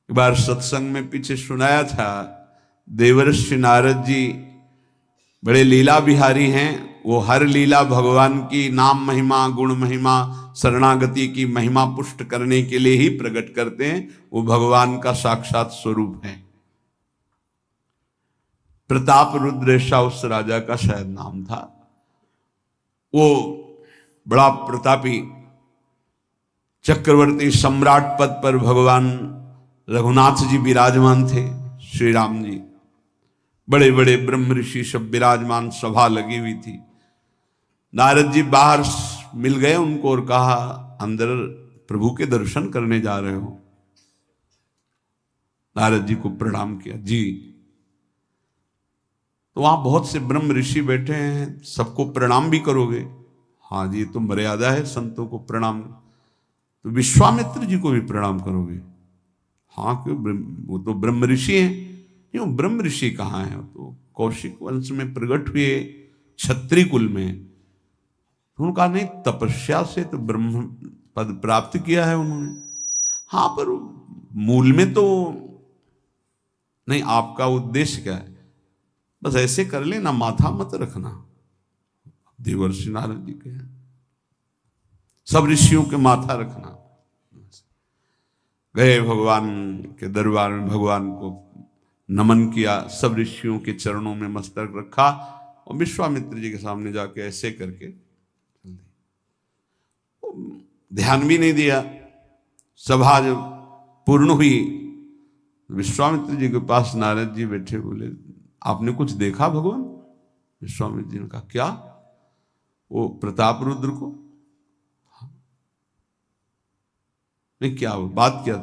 एक बार सत्संग में पीछे सुनाया था, देवर्षि नारद जी बड़े लीला बिहारी हैं। वो हर लीला भगवान की नाम महिमा, गुण महिमा, शरणागति की महिमा पुष्ट करने के लिए ही प्रकट करते हैं। वो भगवान का साक्षात स्वरूप है। प्रताप रुद्र ऐसा उस राजा का शायद नाम था। वो बड़ा प्रतापी चक्रवर्ती सम्राट पद पर भगवान रघुनाथ जी विराजमान थे। श्री राम जी, बड़े बड़े ब्रह्म ऋषि सब विराजमान, सभा लगी हुई थी। नारद जी बाहर मिल गए उनको और कहा, अंदर प्रभु के दर्शन करने जा रहे हो? नारद जी को प्रणाम किया। जी। तो वहां बहुत से ब्रह्म ऋषि बैठे हैं, सबको प्रणाम भी करोगे? हाँ जी, तो मर्यादा है संतों को प्रणाम। तो विश्वामित्र जी को भी प्रणाम करोगे? हाँ, क्यों, वो तो ब्रह्म ऋषि हैं। क्यों, ब्रह्म ऋषि कहाँ हैं? तो कौशिक वंश में प्रकट हुए, क्षत्रिय कुल में। उनका नहीं, तपस्या से तो ब्रह्म पद प्राप्त किया है उन्होंने। हाँ, पर मूल में तो नहीं। आपका उद्देश्य क्या है? बस ऐसे कर लेना, माथा मत रखना। देवर्षि नारद जी के सब ऋषियों के माथा रखना। गए भगवान के दरबार में, भगवान को नमन किया, सब ऋषियों के चरणों में मस्तक रखा और विश्वामित्र जी के सामने जाके ऐसे करके ध्यान भी नहीं दिया। सभा जब पूर्ण हुई, विश्वामित्र जी के पास नारद जी बैठे, बोले, आपने कुछ देखा भगवान? विश्वामित्र जी ने कहा, क्या? वो प्रताप रुद्र को? नहीं, क्या बात क्या?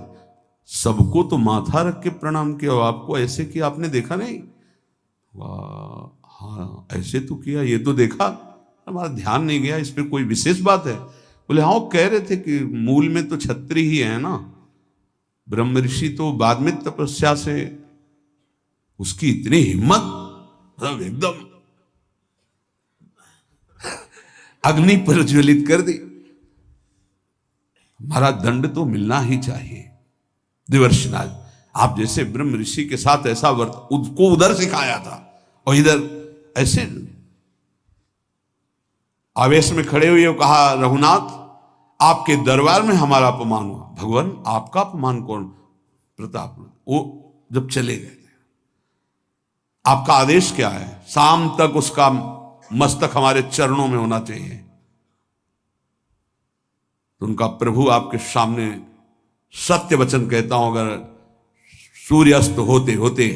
सबको तो माथा रख के प्रणाम किया, आपको ऐसे किया, आपने देखा नहीं? वाह, हाँ ऐसे तो किया, ये तो देखा, हमारा ध्यान नहीं गया, इस पर कोई विशेष बात है? बोले हाँ, वो कह रहे थे कि मूल में तो क्षत्रिय ही है ना, ब्रह्म ऋषि तो बाद में तपस्या से, उसकी इतनी हिम्मत, मतलब एकदम अग्नि प्रज्वलित कर दी। हमारा दंड तो मिलना ही चाहिए। देवर्षि नारद, आप जैसे ब्रह्म ऋषि के साथ ऐसा वर्त उसको उधर सिखाया था और इधर ऐसे आवेश में खड़े हुए कहा, रघुनाथ आपके दरबार में हमारा अपमान हुआ। भगवान, आपका अपमान कौन? प्रताप। वो जब चले गए, आपका आदेश क्या है? शाम तक उसका मस्तक हमारे चरणों में होना चाहिए। तो उनका प्रभु आपके सामने सत्य वचन कहता हूं, अगर सूर्यास्त होते होते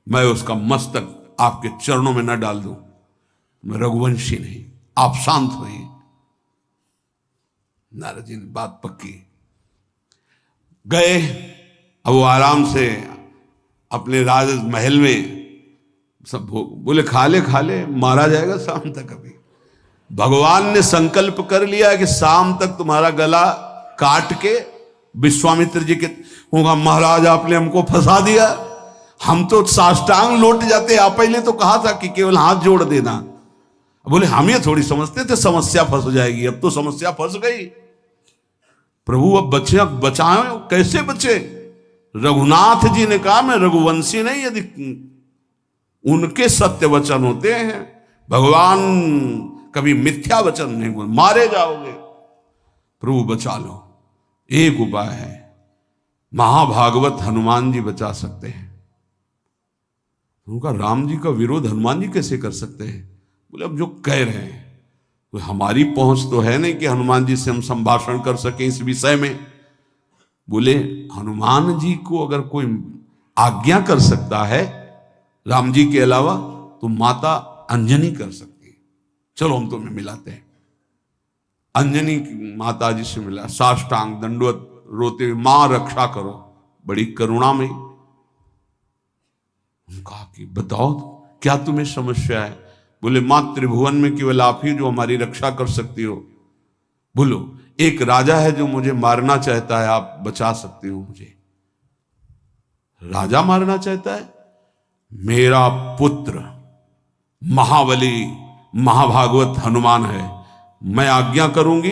मैं उसका मस्तक आपके चरणों में न डाल दूं, मैं रघुवंशी नहीं। आप शांत होइए। नारद जी ने बात पक्की। गए, अब वो आराम से अपने राज महल में सब बोले, खा ले, मारा जाएगा शाम तक। अभी भगवान ने संकल्प कर लिया कि शाम तक तुम्हारा गला काट के विश्वामित्र जी के होगा, महाराज आपने हमको फंसा दिया, हम तो साष्टांग लौट जाते। आप पहले तो कहा था कि केवल हाथ जोड़ देना। बोले हम ये थोड़ी समझते थे समस्या फंस जाएगी, अब तो समस्या फंस गई। प्रभु अब बचे, अब बचाए, कैसे बचे? रघुनाथ जी ने कहा, मैं रघुवंशी नहीं, यदि उनके सत्य वचन होते हैं, भगवान कभी मिथ्या वचन नहीं बोल, मारे जाओगे। प्रभु बचा लो। एक उपाय है, महाभागवत हनुमान जी बचा सकते हैं। उनका राम जी का विरोध हनुमान जी कैसे कर सकते हैं? बोले अब जो कह रहे हैं, तो हमारी पहुंच तो है नहीं कि हनुमान जी से हम संभाषण कर सकें इस विषय में। बोले हनुमान जी को अगर कोई आज्ञा कर सकता है राम जी के अलावा, तो माता अंजनी कर सकती है। चलो हम तुम्हें मिलाते हैं। अंजनी माता जी से मिला, साष्टांग दंडवत रोते हुए, मां रक्षा करो, बड़ी करुणा में। कहा कि बताओ क्या तुम्हें समस्या है? बोले मां, त्रिभुवन में केवल आप ही जो हमारी रक्षा कर सकती हो। बोलो, एक राजा है जो मुझे मारना चाहता है, आप बचा सकते हो मुझे? राजा मारना चाहता है? मेरा पुत्र महाबली महाभागवत हनुमान है, मैं आज्ञा करूंगी,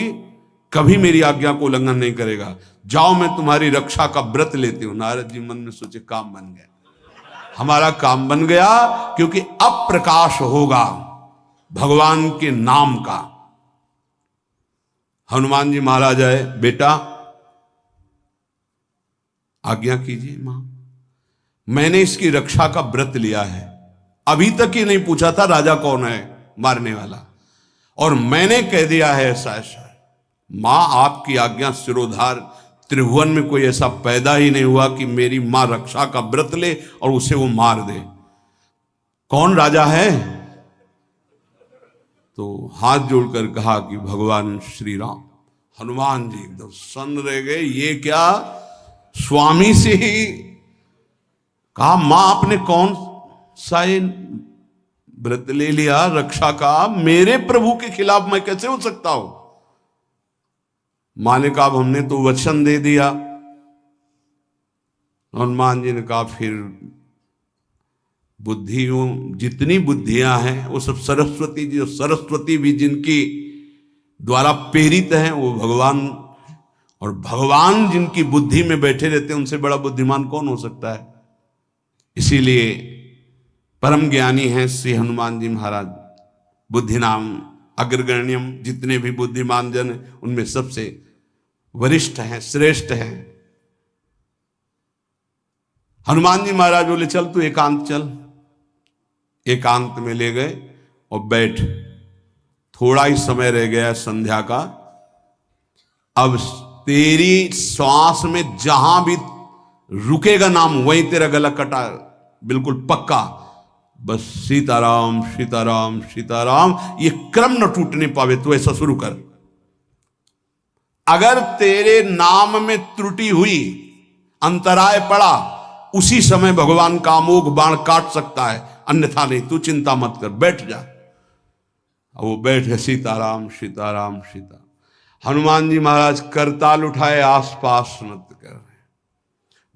कभी मेरी आज्ञा को उल्लंघन नहीं करेगा। जाओ मैं तुम्हारी रक्षा का व्रत लेती हूं। नारद जी मन में सोचे काम बन गया, हमारा काम बन गया, क्योंकि अब प्रकाश होगा भगवान के नाम का। हनुमान जी महाराज आए, बेटा आज्ञा कीजिए मां, मैंने इसकी रक्षा का व्रत लिया है, अभी तक ही नहीं पूछा था राजा कौन है मारने वाला, और मैंने कह दिया है ऐसा ऐसा। मां आपकी आज्ञा सिरोधार, त्रिभुवन में कोई ऐसा पैदा ही नहीं हुआ कि मेरी मां रक्षा का व्रत ले और उसे वो मार दे। कौन राजा है? तो हाथ जोड़कर कहा कि भगवान श्री राम। हनुमान जी एकदम सन्न रह गए, ये क्या स्वामी से ही कहा, मां आपने कौन सा व्रत ले लिया रक्षा का, मेरे प्रभु के खिलाफ मैं कैसे हो सकता हूं? मां ने कहा हमने तो वचन दे दिया। हनुमान जी ने कहा फिर बुद्धियों जितनी बुद्धियां हैं वो सब सरस्वती जी, सरस्वती भी जिनकी द्वारा प्रेरित हैं वो भगवान, और भगवान जिनकी बुद्धि में बैठे रहते हैं उनसे बड़ा बुद्धिमान कौन हो सकता है। इसीलिए परम ज्ञानी हैं श्री हनुमान जी महाराज, बुद्धि नाम अग्रगण्यम, जितने भी बुद्धिमान जन उनमें सबसे वरिष्ठ हैं, श्रेष्ठ हैं। हनुमान जी महाराज बोले चल तू एकांत चल। एकांत में ले गए और बैठ, थोड़ा ही समय रह गया संध्या का, अब तेरी श्वास में जहां भी रुकेगा नाम वहीं तेरा गला कटा, बिल्कुल पक्का। बस सीताराम सीताराम सीताराम, ये क्रम न टूटने पावे, तो ऐसा शुरू कर। अगर तेरे नाम में त्रुटि हुई, अंतराय पड़ा, उसी समय भगवान का अमोघ बाण काट सकता है, अन्यथा नहीं। तू चिंता मत कर, बैठ जा। वो बैठे, सीताराम सीताराम सीता। हनुमान जी महाराज करताल उठाए, आसपास नृत्य कर रहे।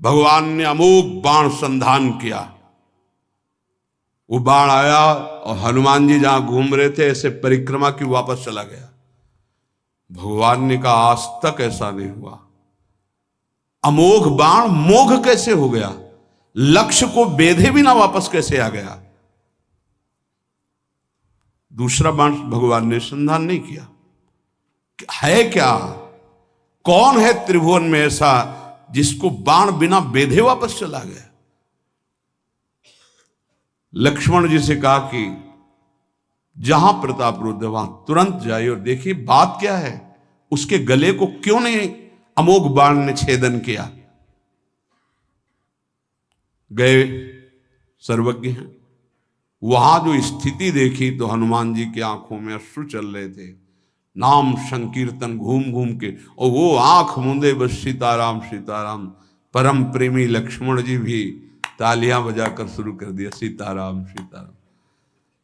भगवान ने अमोघ बाण संधान किया, वो बाण आया और हनुमान जी जहां घूम रहे थे ऐसे परिक्रमा की वापस चला गया। भगवान ने कहा आज तक ऐसा नहीं हुआ, अमोघ बाण मोघ कैसे हो गया, लक्ष्य को बेधे बिना वापस कैसे आ गया। दूसरा बाण भगवान ने संधान नहीं किया। है क्या, कौन है त्रिभुवन में ऐसा जिसको बाण बिना बेधे वापस चला गया। लक्ष्मण जी से कहा कि जहां प्रताप रुद्र वहां तुरंत जाइए और देखिए बात क्या है, उसके गले को क्यों नहीं अमोघ बाण ने छेदन किया। गए, सर्वज्ञ हैं। वहां जो स्थिति देखी तो हनुमान जी की आंखों में अश्रु चल रहे थे। नाम संकीर्तन घूम घूम के, और वो आंख मूंदे बस सीताराम सीताराम। परम प्रेमी लक्ष्मण जी भी तालियां बजाकर शुरू कर दिया, सीताराम सीताराम।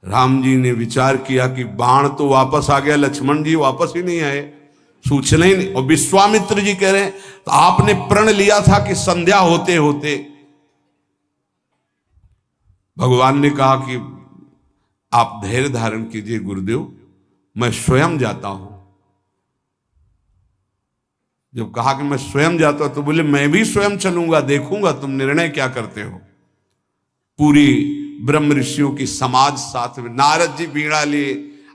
राम जी ने विचार किया कि बाण तो वापस आ गया, लक्ष्मण जी वापस ही नहीं आए, सूचना ही नहीं। और विश्वामित्र जी कह रहे हैं तो आपने प्रण लिया था कि संध्या होते होते। भगवान ने कहा कि आप धैर्य धारण कीजिए गुरुदेव, मैं स्वयं जाता हूं। जब कहा कि मैं स्वयं जाता हूं तो बोले मैं भी स्वयं चलूंगा, देखूंगा तुम निर्णय क्या करते हो। पूरी ब्रह्म ऋषियों की समाज साथ में, नारद जी बीड़ा लिए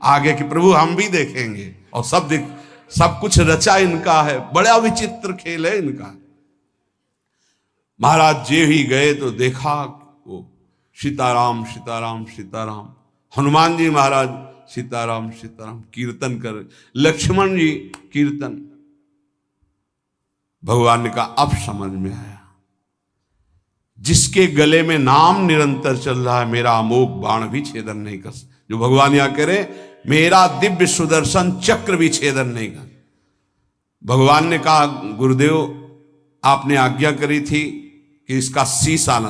आगे कि प्रभु हम भी देखेंगे, और सब कुछ रचा इनका है, बड़ा विचित्र खेल है इनका। महाराज जी ही गए तो देखा वो सीताराम सीताराम सीताराम। हनुमान जी महाराज सीताराम सीताराम कीर्तन कर, लक्ष्मण जी कीर्तन। भगवान ने कहा अब समझ में आया, जिसके गले में नाम निरंतर चल रहा है मेरा अमोघ बाण भी छेदन नहीं कर। जो भगवान यहां कह रहे मेरा दिव्य सुदर्शन चक्र भी छेदन नहीं कर। भगवान ने कहा गुरुदेव आपने आज्ञा करी थी कि इसका शीश आना,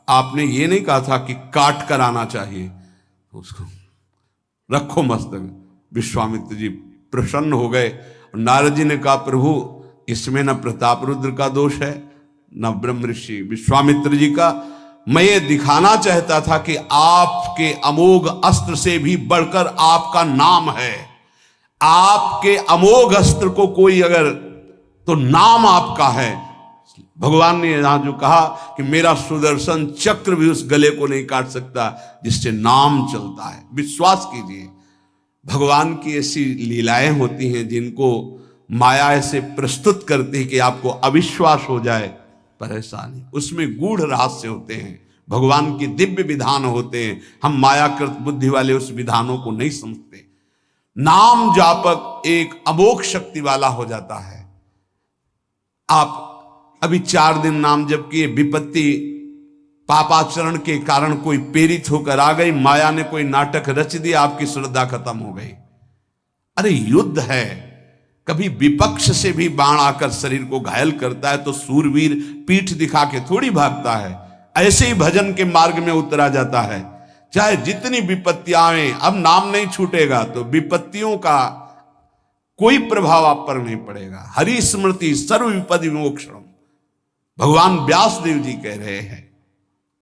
आपने ये नहीं कहा था कि काट कर आना चाहिए, उसको रखो मस्तक। विश्वामित्र जी प्रसन्न हो गए। नारद जी ने कहा प्रभु इसमें न प्रताप रुद्र का दोष है न ब्रह्म ऋषि विश्वामित्र जी का। मैं ये दिखाना चाहता था कि आपके अमोघ अस्त्र से भी बढ़कर आपका नाम है। आपके अमोघ अस्त्र को कोई अगर तो नाम आपका है। भगवान ने यहां जो कहा कि मेरा सुदर्शन चक्र भी उस गले को नहीं काट सकता जिससे नाम चलता है। विश्वास कीजिए, भगवान की ऐसी लीलाएं होती हैं जिनको माया ऐसे प्रस्तुत करती है कि आपको अविश्वास हो जाए, पर ऐसा नहीं। उसमें गूढ़ रहस्य होते हैं, भगवान के दिव्य विधान होते हैं। हम मायाकृत बुद्धि वाले उस विधानों को नहीं समझते। नाम जापक एक अमोघ शक्ति वाला हो जाता है। आप अभी 4 दिन नाम जप किए, विपत्ति पापाचरण के कारण कोई प्रेरित होकर आ गई, माया ने कोई नाटक रच दिया, आपकी श्रद्धा खत्म हो गई। अरे युद्ध है, कभी विपक्ष से भी बाण आकर शरीर को घायल करता है तो सूरवीर पीठ दिखा के थोड़ी भागता है। ऐसे ही भजन के मार्ग में उतरा जाता है, चाहे जितनी विपत्तियां आए, अब नाम नहीं छूटेगा तो विपत्तियों का कोई प्रभाव आप पर नहीं पड़ेगा। हरि स्मृति सर्व विपद विमोक्षणम, भगवान व्यास देव जी कह रहे हैं।